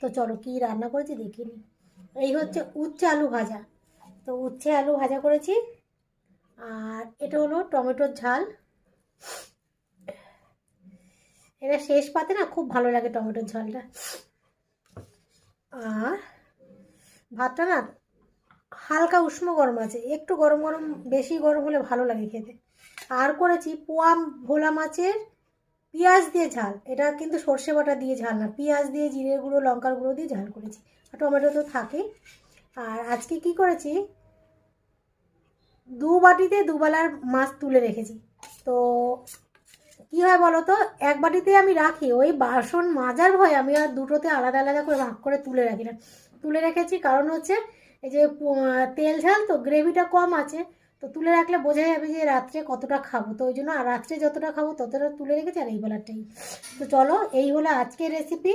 তো চলো কী রান্না করেছি দেখিনি। এই হচ্ছে উচ্ছে আলু ভাজা। তো উচ্ছে আলু ভাজা করেছি। আর এটা হলো টমেটোর ঝাল। এটা শেষ পাতে না খুব ভালো লাগে টমেটোর ঝালটা। আর ভাতটা না হালকা উষ্ণ গরম আছে, একটু গরম গরম, বেশি গরম হলে ভালো লাগে খেতে। আর করেছি পোয়া ভোলা মাছের পেঁয়াজ দিয়ে ঝাল। এটা কিন্তু সর্ষে বাটা দিয়ে ঝাল না, পেঁয়াজ দিয়ে জিরে গুঁড়ো লঙ্কার গুঁড়ো দিয়ে ঝাল করেছি। আর টমেটো তো থাকেই। আর আজকে কি করেছি, দু বাটিতে দুবেলার মাছ তুলে রেখেছি। তো কী হয় বলো তো, এক বাটিতে আমি রাখি, ওই বাসন মাজার ভয় আমি আর দুটোতে আলাদা আলাদা করে ভাগ করে তুলে রাখি না। তুলে রেখেছি কারণ হচ্ছে এই যে তেল ঝাল তো গ্রেভিটা কম আছে। তো তুলে রাখলে বোঝা যাবে যে রাত্রে কতটা খাবো, তো ওই জন্য রাত্রে যতটা খাবো ততটা তুলে রেখেছি, আর এই বেলাটাই। তো চলো এই হলো আজকের রেসিপি।